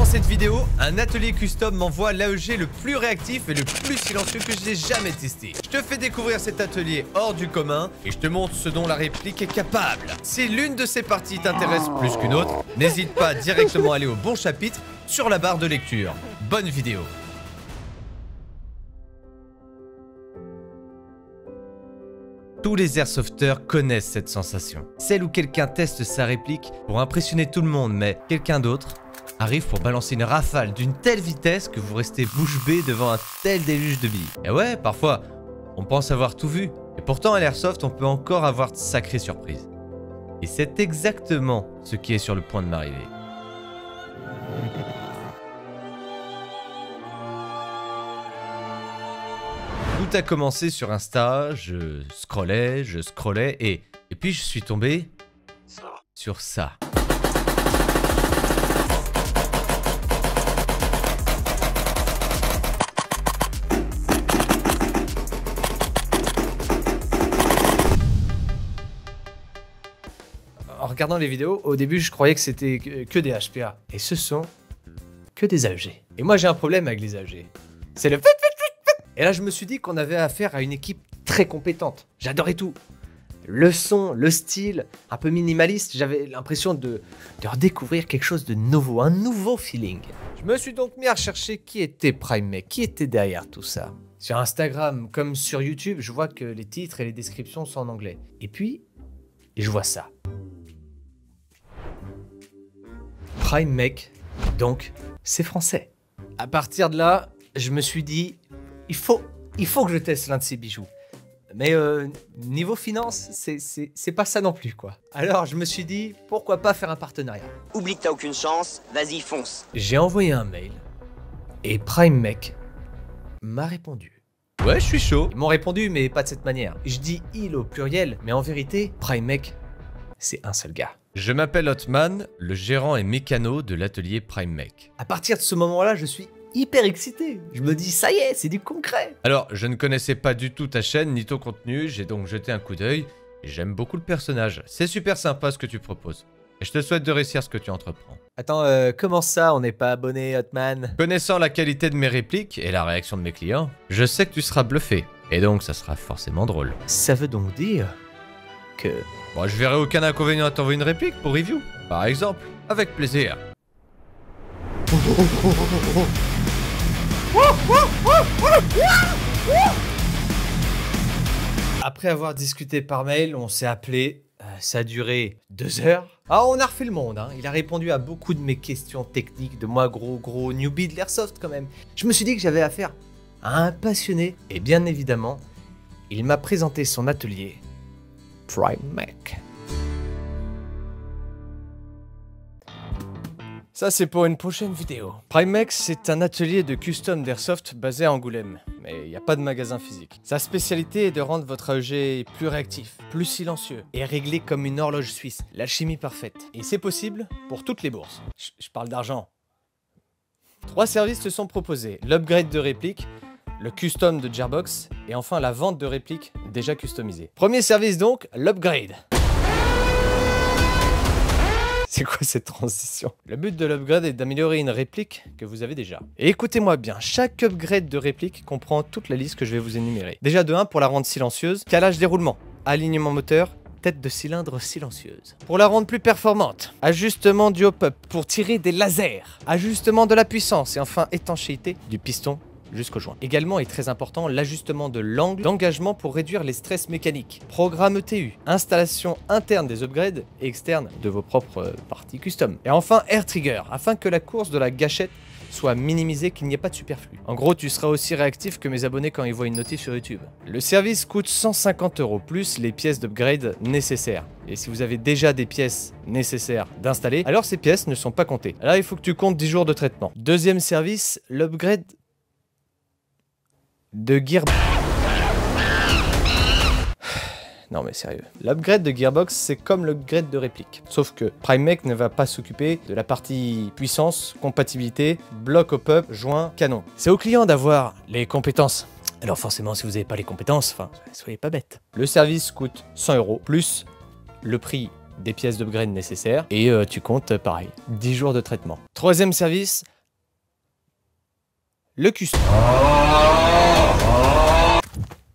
cette vidéo, un atelier custom m'envoie l'AEG le plus réactif et le plus silencieux que j'ai jamais testé. Je te fais découvrir cet atelier hors du commun et je te montre ce dont la réplique est capable. Si l'une de ces parties t'intéresse plus qu'une autre, n'hésite pas à directement aller au bon chapitre sur la barre de lecture. Bonne vidéo. Tous les airsofters connaissent cette sensation. Celle où quelqu'un teste sa réplique pour impressionner tout le monde, mais quelqu'un d'autre arrive pour balancer une rafale d'une telle vitesse que vous restez bouche bée devant un tel déluge de billes. Et ouais, parfois, on pense avoir tout vu. Et pourtant, à l'airsoft, on peut encore avoir de sacrées surprises. Et c'est exactement ce qui est sur le point de m'arriver. Tout a commencé sur Insta, je scrollais et puis je suis tombé sur ça. En regardant les vidéos, au début je croyais que c'était que des HPA. Et ce sont que des AEG. Et moi j'ai un problème avec les AEG. C'est le... Et là, je me suis dit qu'on avait affaire à une équipe très compétente. J'adorais tout. Le son, le style, un peu minimaliste. J'avais l'impression de redécouvrir quelque chose de nouveau, un nouveau feeling. Je me suis donc mis à chercher qui était PrimeMec, qui était derrière tout ça. Sur Instagram comme sur YouTube, je vois que les titres et les descriptions sont en anglais. Et puis, je vois ça. PrimeMec, donc, c'est français. À partir de là, je me suis dit... Il faut que je teste l'un de ces bijoux. Mais niveau finance, c'est pas ça non plus, quoi. Alors je me suis dit, pourquoi pas faire un partenariat? Oublie que t'as aucune chance, vas-y fonce. J'ai envoyé un mail et PrimeMec m'a répondu. Ouais, je suis chaud. Ils m'ont répondu, mais pas de cette manière. Je dis il au pluriel, mais en vérité, PrimeMec, c'est un seul gars. Je m'appelle Hotman, le gérant et mécano de l'atelier PrimeMec. À partir de ce moment-là, je suis hyper excité. Je me dis, ça y est, c'est du concret. Alors, je ne connaissais pas du tout ta chaîne ni ton contenu, j'ai donc jeté un coup d'œil et j'aime beaucoup le personnage. C'est super sympa ce que tu proposes. Et je te souhaite de réussir ce que tu entreprends. Attends, comment ça, on n'est pas abonné, Hotman? Connaissant la qualité de mes répliques et la réaction de mes clients, je sais que tu seras bluffé. Et donc, ça sera forcément drôle. Ça veut donc dire que... Bon, je verrai aucun inconvénient à t'envoyer une réplique pour review. Par exemple, avec plaisir. Après avoir discuté par mail, on s'est appelé, ça a duré 2 heures. Ah, on a refait le monde, hein. Il a répondu à beaucoup de mes questions techniques, de moi gros newbie de l'airsoft quand même. Je me suis dit que j'avais affaire à un passionné, et bien évidemment, il m'a présenté son atelier, PrimeMec. Ça, c'est pour une prochaine vidéo. PrimeMec, c'est un atelier de custom d'airsoft basé à Angoulême, mais il n'y a pas de magasin physique. Sa spécialité est de rendre votre AEG plus réactif, plus silencieux et réglé comme une horloge suisse. L'alchimie parfaite. Et c'est possible pour toutes les bourses. Je parle d'argent. 3 services te sont proposés. L'upgrade de réplique, le custom de Gearbox et enfin la vente de répliques déjà customisées. Premier service donc, l'upgrade. C'est quoi cette transition? Le but de l'upgrade est d'améliorer une réplique que vous avez déjà. Et écoutez-moi bien, chaque upgrade de réplique comprend toute la liste que je vais vous énumérer. Déjà de 1 pour la rendre silencieuse, calage déroulement, alignement moteur, tête de cylindre silencieuse. Pour la rendre plus performante, ajustement du hop-up pour tirer des lasers, ajustement de la puissance et enfin étanchéité du piston jusqu'au joint. Également et très important, l'ajustement de l'angle d'engagement pour réduire les stress mécaniques. Programme ETU, installation interne des upgrades et externe de vos propres parties custom. Et enfin, Air Trigger, afin que la course de la gâchette soit minimisée, qu'il n'y ait pas de superflu. En gros, tu seras aussi réactif que mes abonnés quand ils voient une notif sur YouTube. Le service coûte 150 € plus les pièces d'upgrade nécessaires. Et si vous avez déjà des pièces nécessaires d'installer, alors ces pièces ne sont pas comptées. Là, il faut que tu comptes 10 jours de traitement. Deuxième service, l'upgrade de Gearbox. Non mais sérieux. L'upgrade de Gearbox, c'est comme l'upgrade de réplique. Sauf que PrimeMec ne va pas s'occuper de la partie puissance, compatibilité, bloc hop-up, joint, canon. C'est au client d'avoir les compétences. Alors forcément, si vous n'avez pas les compétences, enfin, soyez pas bêtes. Le service coûte 100 € plus le prix des pièces d'upgrade nécessaires et tu comptes pareil, 10 jours de traitement. Troisième service, le custom.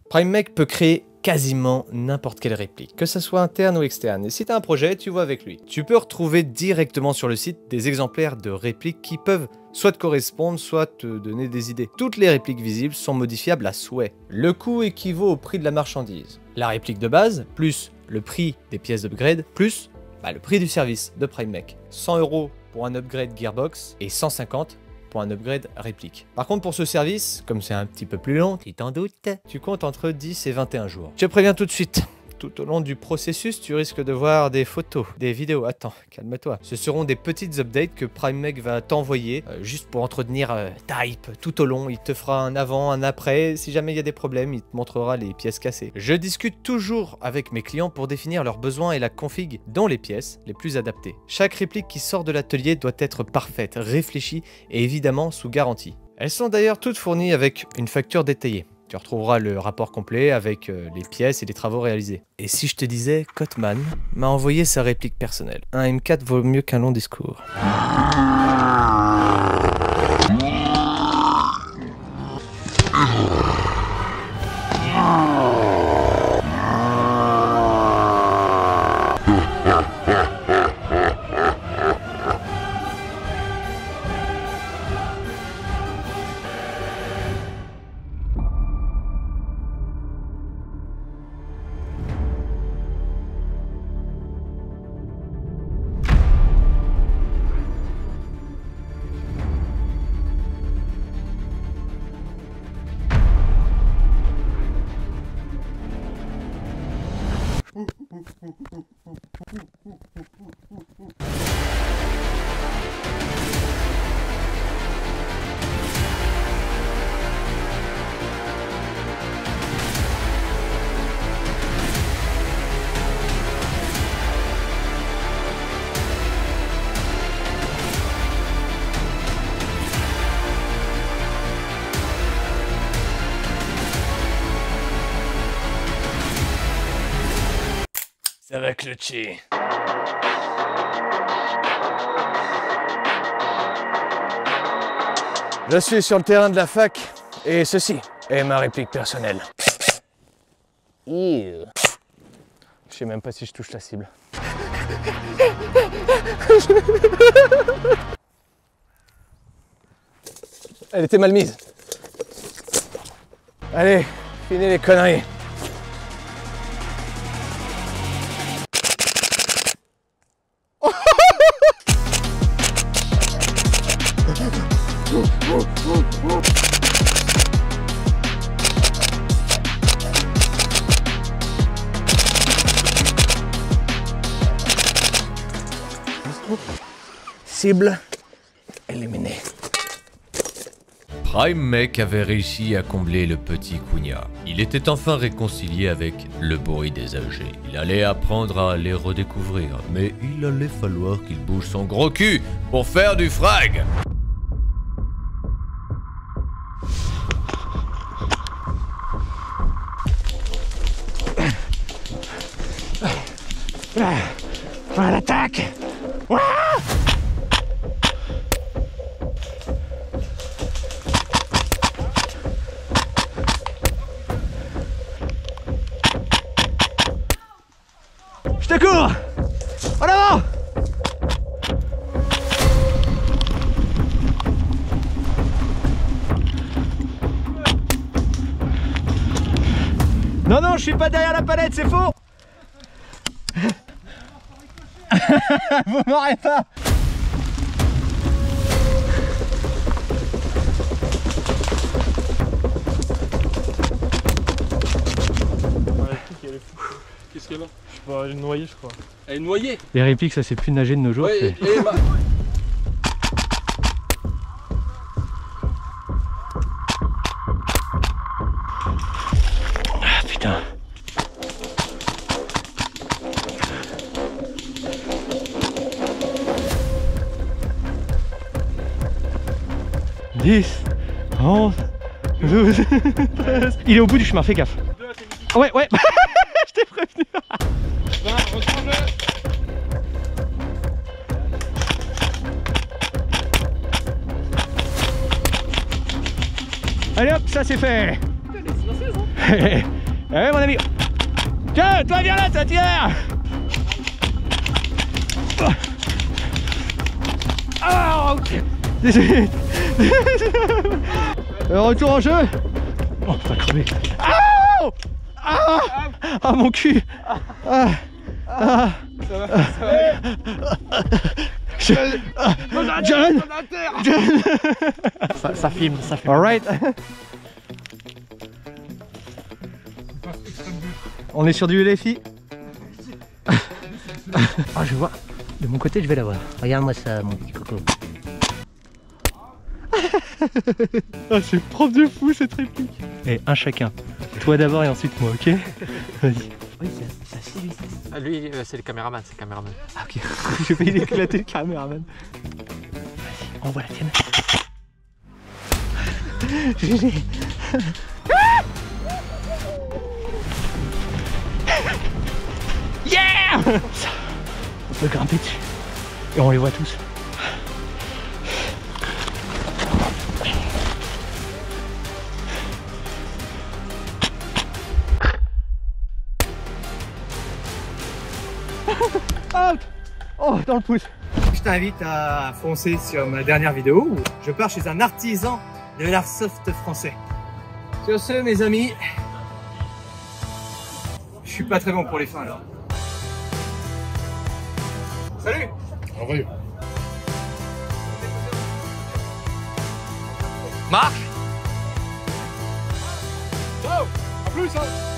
PrimeMec peut créer quasiment n'importe quelle réplique, que ça soit interne ou externe. Et si tu as un projet, tu vois avec lui. Tu peux retrouver directement sur le site des exemplaires de répliques qui peuvent soit te correspondre, soit te donner des idées. Toutes les répliques visibles sont modifiables à souhait. Le coût équivaut au prix de la marchandise. La réplique de base, plus le prix des pièces d'upgrade, plus le prix du service de PrimeMec. 100 € pour un upgrade Gearbox et 150 pour un upgrade réplique. Par contre, pour ce service, comme c'est un petit peu plus long, tu t'en doutes, tu comptes entre 10 et 21 jours. Je te préviens tout de suite, tout au long du processus, tu risques de voir des photos, des vidéos. Attends, calme-toi. Ce seront des petites updates que PrimeMec va t'envoyer, juste pour entretenir ta hype tout au long. Il te fera un avant, un après. Si jamais il y a des problèmes, il te montrera les pièces cassées. Je discute toujours avec mes clients pour définir leurs besoins et la config, dont les pièces les plus adaptées. Chaque réplique qui sort de l'atelier doit être parfaite, réfléchie et évidemment sous garantie. Elles sont d'ailleurs toutes fournies avec une facture détaillée. Tu retrouveras le rapport complet avec les pièces et les travaux réalisés. Et si je te disais, Cotman m'a envoyé sa réplique personnelle. Un M4 vaut mieux qu'un long discours. Ça va clutcher. Je suis sur le terrain de la fac et ceci est ma réplique personnelle. Je sais même pas si je touche la cible. Elle était mal mise. Allez, finis les conneries. Cible éliminée. PrimeMec avait réussi à combler le petit Cugna. Il était enfin réconcilié avec le bruit des âgés. Il allait apprendre à les redécouvrir, mais il allait falloir qu'il bouge son gros cul pour faire du frag. À l'attaque! Je te cours! En avant! Non, non, je suis pas derrière la palette, c'est faux! Vous m'aurez pas! Qu'est-ce qu'elle a? Je sais pas, elle est noyée je crois. Elle est noyée? Les répliques ça c'est plus nager de nos jours. Ouais, Ah putain. « 10, 11, 12, 13... » Il est au bout du chemin, fais gaffe. Ouais, ouais. Je t'ai prévenu. Retrouve-le. Ça c'est fait. Eh mon ami. Tiens, toi viens là, toi tiens. Ah, ok. Retour en jeu. Oh, pas crevé. Ah, ah, ah, mon cul. Ah, ah. John. Ça filme, ça filme. Alright. On est sur du LFI. Ah, je vois. De mon côté, je vais l'avoir. Regarde-moi ça, mon petit coco. Ah, c'est propre de fou cette réplique. Et un chacun. Toi d'abord et ensuite moi, ok? Vas-y. Oui, c'est lui. Ah, lui, c'est le caméraman, c'est le caméraman. Ah, ok. J'ai failli éclater le caméraman. Vas-y, envoie la tienne. GG. Yeah! On peut grimper dessus. Et on les voit tous. Hop! Oh, dans le pouce. Je t'invite à foncer sur ma dernière vidéo où je pars chez un artisan de l'airsoft français. Sur ce, mes amis, je suis pas très bon pour les fins alors. Salut! Au revoir. Marc! Ciao! À plus, hein!